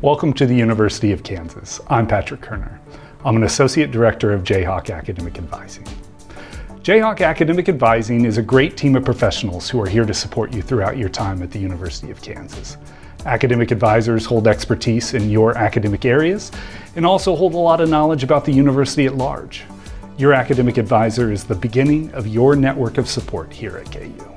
Welcome to the University of Kansas. I'm Patrick Kerner. I'm an Associate Director of Jayhawk Academic Advising. Jayhawk Academic Advising is a great team of professionals who are here to support you throughout your time at the University of Kansas. Academic advisors hold expertise in your academic areas and also hold a lot of knowledge about the university at large. Your academic advisor is the beginning of your network of support here at KU.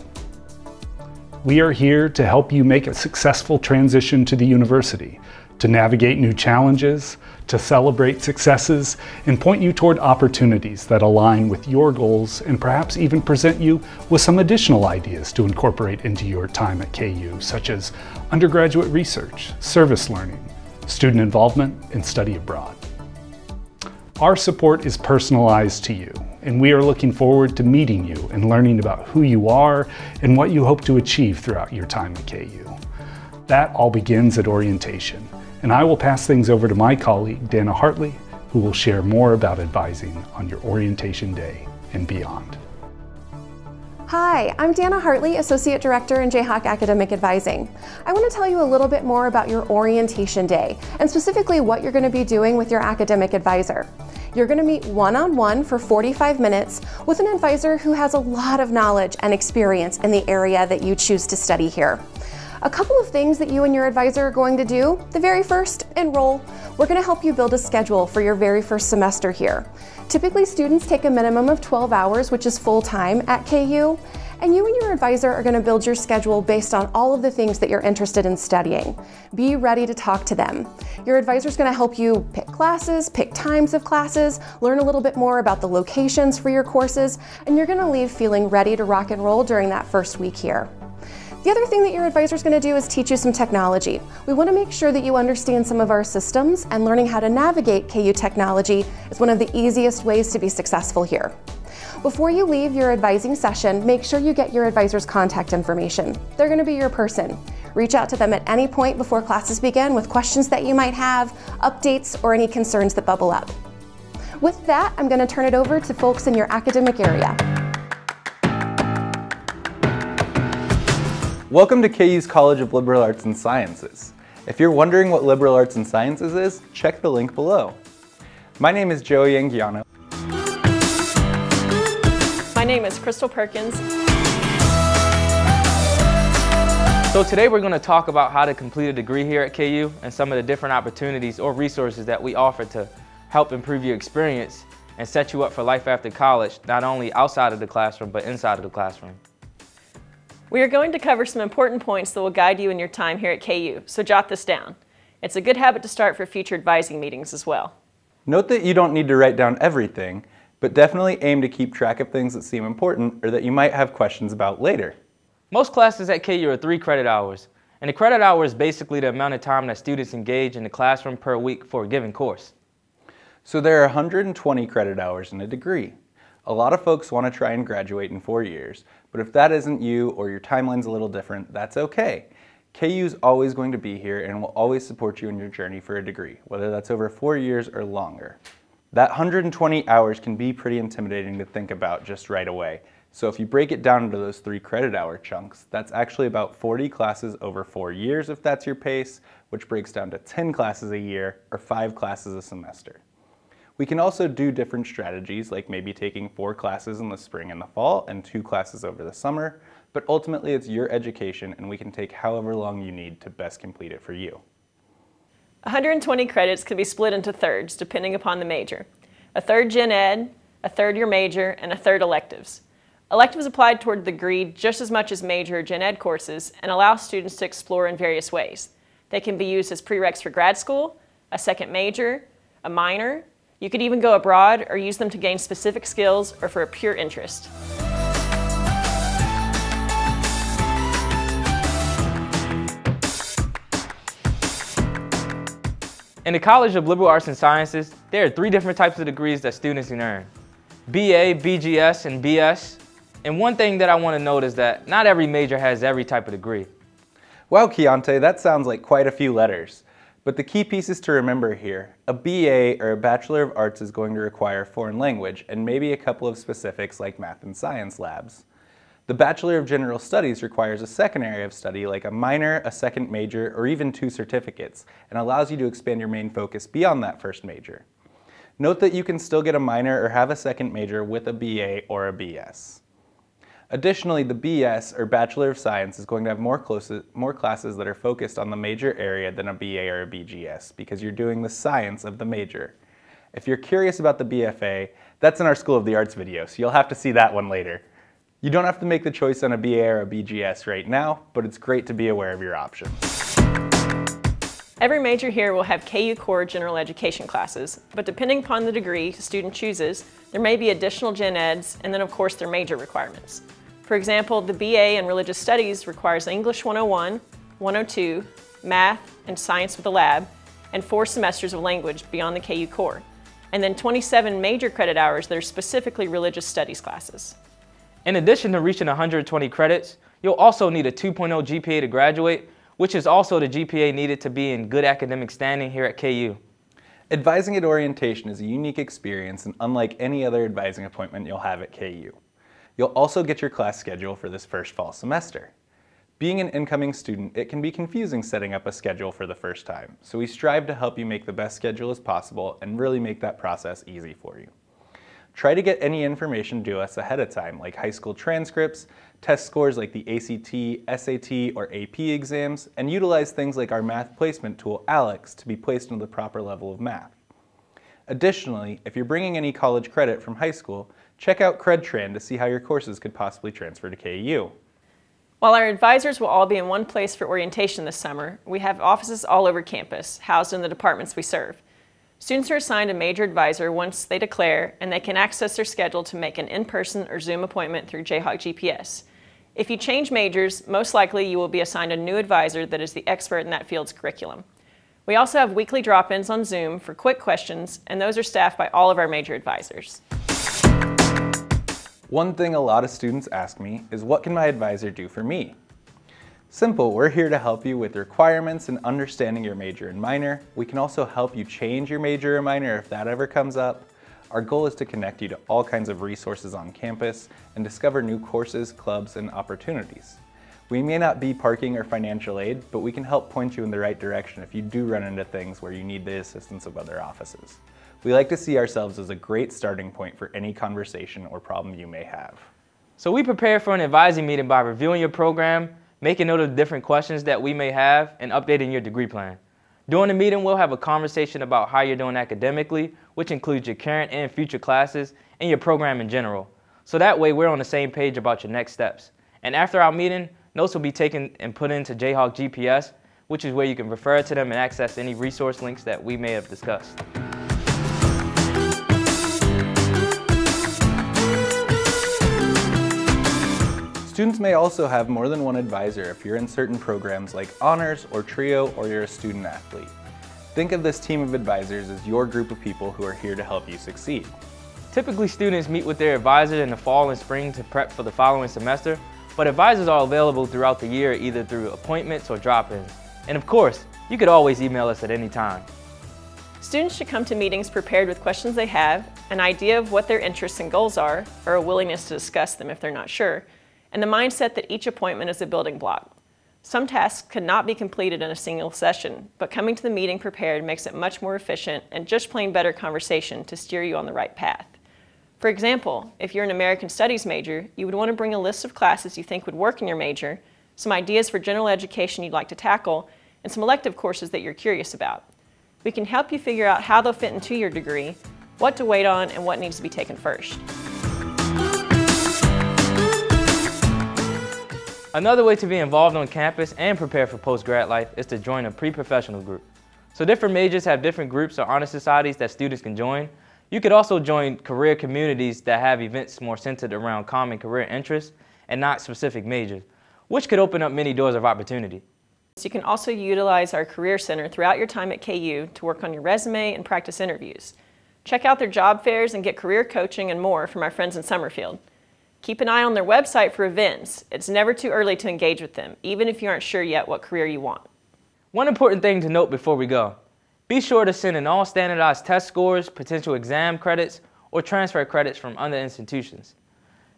We are here to help you make a successful transition to the university, to navigate new challenges, to celebrate successes, and point you toward opportunities that align with your goals and perhaps even present you with some additional ideas to incorporate into your time at KU, such as undergraduate research, service learning, student involvement, and study abroad. Our support is personalized to you, and we are looking forward to meeting you and learning about who you are and what you hope to achieve throughout your time at KU. That all begins at orientation, and I will pass things over to my colleague, Dana Hartley, who will share more about advising on your orientation day and beyond. Hi, I'm Dana Hartley, Associate Director in Jayhawk Academic Advising. I want to tell you a little bit more about your orientation day, and specifically what you're going to be doing with your academic advisor. You're going to meet one-on-one for 45 minutes with an advisor who has a lot of knowledge and experience in the area that you choose to study here. A couple of things that you and your advisor are going to do. The very first, enroll. We're going to help you build a schedule for your very first semester here. Typically, students take a minimum of 12 hours, which is full-time at KU, and you and your advisor are going to build your schedule based on all of the things that you're interested in studying. Be ready to talk to them. Your advisor is going to help you pick classes, pick times of classes, learn a little bit more about the locations for your courses, and you're going to leave feeling ready to rock and roll during that first week here. The other thing that your advisor is going to do is teach you some technology. We want to make sure that you understand some of our systems, and learning how to navigate KU technology is one of the easiest ways to be successful here. Before you leave your advising session, make sure you get your advisor's contact information. They're going to be your person. Reach out to them at any point before classes begin with questions that you might have, updates, or any concerns that bubble up. With that, I'm going to turn it over to folks in your academic area. Welcome to KU's College of Liberal Arts and Sciences. If you're wondering what Liberal Arts and Sciences is, check the link below. My name is Joey Anguiano. My name is Crystal Perkins. So today we're going to talk about how to complete a degree here at KU and some of the different opportunities or resources that we offer to help improve your experience and set you up for life after college, not only outside of the classroom, but inside of the classroom. We are going to cover some important points that will guide you in your time here at KU, so jot this down. It's a good habit to start for future advising meetings as well. Note that you don't need to write down everything, but definitely aim to keep track of things that seem important or that you might have questions about later. Most classes at KU are 3 credit hours, and a credit hour is basically the amount of time that students engage in the classroom per week for a given course. So there are 120 credit hours in a degree. A lot of folks want to try and graduate in 4 years, but if that isn't you or your timeline's a little different, that's okay. KU's always going to be here and will always support you in your journey for a degree, whether that's over 4 years or longer. That 120 hours can be pretty intimidating to think about just right away. So if you break it down into those 3 credit hour chunks, that's actually about 40 classes over 4 years if that's your pace, which breaks down to 10 classes a year or 5 classes a semester. We can also do different strategies, like maybe taking 4 classes in the spring and the fall and 2 classes over the summer, but ultimately it's your education and we can take however long you need to best complete it for you. 120 credits can be split into thirds depending upon the major. A third gen ed, a third your major, and a third electives. Electives applied toward the degree just as much as major gen ed courses and allow students to explore in various ways. They can be used as prereqs for grad school, a second major, a minor. You could even go abroad or use them to gain specific skills or for a pure interest. In the College of Liberal Arts and Sciences, there are 3 different types of degrees that students can earn: BA, BGS, and BS. And one thing that I want to note is that not every major has every type of degree. Wow, Keontae, that sounds like quite a few letters. But the key pieces to remember here: a BA or a Bachelor of Arts is going to require foreign language and maybe a couple of specifics like math and science labs. The Bachelor of General Studies requires a second area of study like a minor, a second major, or even 2 certificates, and allows you to expand your main focus beyond that first major. Note that you can still get a minor or have a second major with a BA or a BS. Additionally, the BS, or Bachelor of Science, is going to have more classes that are focused on the major area than a BA or a BGS, because you're doing the science of the major. If you're curious about the BFA, that's in our School of the Arts video, so you'll have to see that one later. You don't have to make the choice on a BA or a BGS right now, but it's great to be aware of your options. Every major here will have KU Core general education classes, but depending upon the degree a student chooses, there may be additional gen eds and then of course their major requirements. For example, the BA in Religious Studies requires English 101, 102, Math, and Science with a lab, and 4 semesters of language beyond the KU Core, and then 27 major credit hours that are specifically Religious Studies classes. In addition to reaching 120 credits, you'll also need a 2.0 GPA to graduate, which is also the GPA needed to be in good academic standing here at KU. Advising at orientation is a unique experience and unlike any other advising appointment you'll have at KU. You'll also get your class schedule for this first fall semester. Being an incoming student, it can be confusing setting up a schedule for the first time, so we strive to help you make the best schedule as possible and really make that process easy for you. Try to get any information to us ahead of time, like high school transcripts, test scores like the ACT, SAT, or AP exams, and utilize things like our math placement tool, ALEX, to be placed into the proper level of math. Additionally, if you're bringing any college credit from high school, check out CredTran to see how your courses could possibly transfer to KU. While our advisors will all be in one place for orientation this summer, we have offices all over campus, housed in the departments we serve. Students are assigned a major advisor once they declare, and they can access their schedule to make an in-person or Zoom appointment through Jayhawk GPS. If you change majors, most likely you will be assigned a new advisor that is the expert in that field's curriculum. We also have weekly drop-ins on Zoom for quick questions, and those are staffed by all of our major advisors. One thing a lot of students ask me is, what can my advisor do for me? Simple, we're here to help you with requirements and understanding your major and minor. We can also help you change your major or minor if that ever comes up. Our goal is to connect you to all kinds of resources on campus and discover new courses, clubs, and opportunities. We may not be parking or financial aid, but we can help point you in the right direction if you do run into things where you need the assistance of other offices. We like to see ourselves as a great starting point for any conversation or problem you may have. So we prepare for an advising meeting by reviewing your program, making note of the different questions that we may have, and updating your degree plan. During the meeting, we'll have a conversation about how you're doing academically, which includes your current and future classes, and your program in general. So that way, we're on the same page about your next steps. And after our meeting, notes will be taken and put into Jayhawk GPS, which is where you can refer to them and access any resource links that we may have discussed. Students may also have more than one advisor if you're in certain programs like honors or trio, or you're a student athlete. Think of this team of advisors as your group of people who are here to help you succeed. Typically, students meet with their advisor in the fall and spring to prep for the following semester, but advisors are available throughout the year either through appointments or drop-ins. And of course, you could always email us at any time. Students should come to meetings prepared with questions they have, an idea of what their interests and goals are, or a willingness to discuss them if they're not sure, and the mindset that each appointment is a building block. Some tasks could not be completed in a single session, but coming to the meeting prepared makes it much more efficient and just plain better conversation to steer you on the right path. For example, if you're an American Studies major, you would want to bring a list of classes you think would work in your major, some ideas for general education you'd like to tackle, and some elective courses that you're curious about. We can help you figure out how they'll fit into your degree, what to wait on, and what needs to be taken first. Another way to be involved on campus and prepare for post-grad life is to join a pre-professional group. So different majors have different groups or honor societies that students can join. You could also join career communities that have events more centered around common career interests and not specific majors, which could open up many doors of opportunity. You can also utilize our Career Center throughout your time at KU to work on your resume and practice interviews. Check out their job fairs and get career coaching and more from our friends in Summerfield. Keep an eye on their website for events. It's never too early to engage with them, even if you aren't sure yet what career you want. One important thing to note before we go: be sure to send in all standardized test scores, potential exam credits, or transfer credits from other institutions.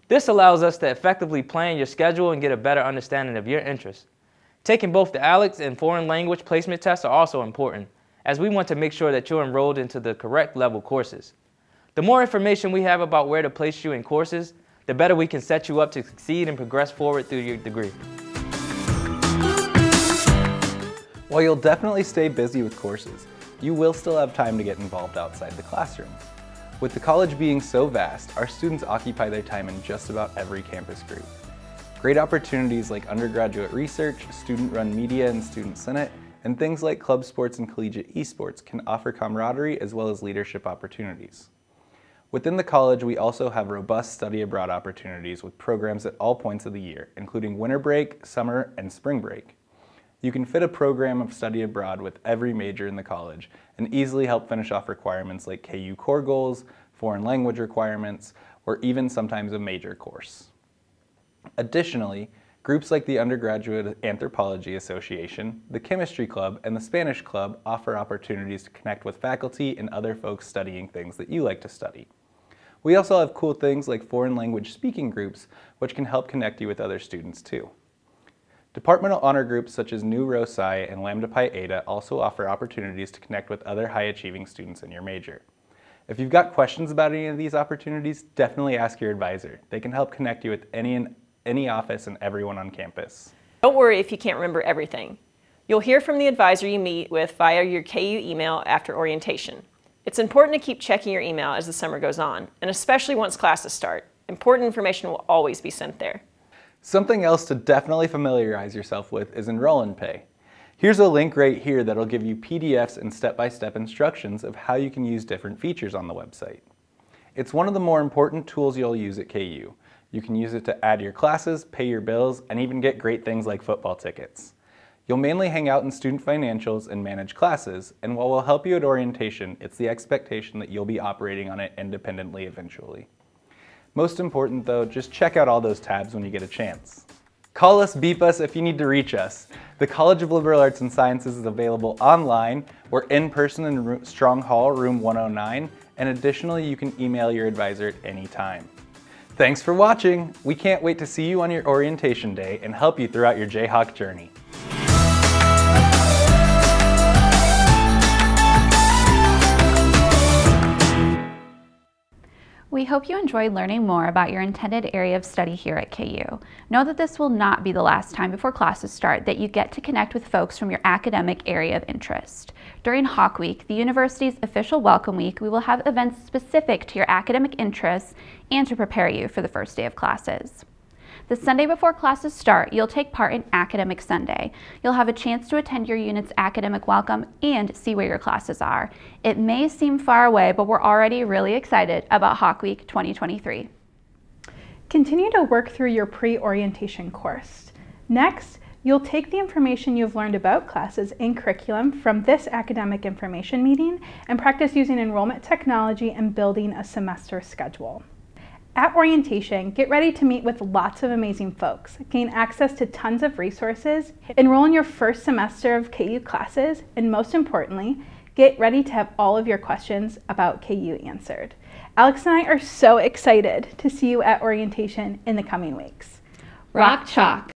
This allows us to effectively plan your schedule and get a better understanding of your interests. Taking both the ALEKS and foreign language placement tests are also important, as we want to make sure that you're enrolled into the correct level courses. The more information we have about where to place you in courses, the better we can set you up to succeed and progress forward through your degree. While you'll definitely stay busy with courses, you will still have time to get involved outside the classroom. With the college being so vast, our students occupy their time in just about every campus group. Great opportunities like undergraduate research, student-run media and student senate, and things like club sports and collegiate esports can offer camaraderie as well as leadership opportunities. Within the college, we also have robust study abroad opportunities with programs at all points of the year, including winter break, summer, and spring break. You can fit a program of study abroad with every major in the college and easily help finish off requirements like KU core goals, foreign language requirements, or even sometimes a major course. Additionally, groups like the Undergraduate Anthropology Association, the Chemistry Club, and the Spanish Club offer opportunities to connect with faculty and other folks studying things that you like to study. We also have cool things like foreign language speaking groups, which can help connect you with other students too. Departmental honor groups such as Nu Rho Psi and Lambda Pi Eta also offer opportunities to connect with other high-achieving students in your major. If you've got questions about any of these opportunities, definitely ask your advisor. They can help connect you with any office and everyone on campus. Don't worry if you can't remember everything. You'll hear from the advisor you meet with via your KU email after orientation. It's important to keep checking your email as the summer goes on, and especially once classes start. Important information will always be sent there. Something else to definitely familiarize yourself with is Enroll and Pay. Here's a link right here that'll give you PDFs and step-by-step instructions of how you can use different features on the website. It's one of the more important tools you'll use at KU. You can use it to add your classes, pay your bills, and even get great things like football tickets. You'll mainly hang out in student financials and manage classes, and while we'll help you at orientation, it's the expectation that you'll be operating on it independently eventually. Most important though, just check out all those tabs when you get a chance. Call us, beep us if you need to reach us. The College of Liberal Arts and Sciences is available online or in person in Strong Hall, room 109, and additionally you can email your advisor at any time. Thanks for watching! We can't wait to see you on your orientation day and help you throughout your Jayhawk journey. We hope you enjoyed learning more about your intended area of study here at KU. Know that this will not be the last time before classes start that you get to connect with folks from your academic area of interest. During Hawk Week, the university's official welcome week, we will have events specific to your academic interests and to prepare you for the first day of classes. The Sunday before classes start, you'll take part in Academic Sunday. You'll have a chance to attend your unit's academic welcome and see where your classes are. It may seem far away, but we're already really excited about Hawk Week 2023. Continue to work through your pre-orientation course. Next, you'll take the information you've learned about classes and curriculum from this academic information meeting and practice using enrollment technology and building a semester schedule. At orientation, get ready to meet with lots of amazing folks, gain access to tons of resources, enroll in your first semester of KU classes, and most importantly, get ready to have all of your questions about KU answered. Alex and I are so excited to see you at orientation in the coming weeks. Rock Chalk!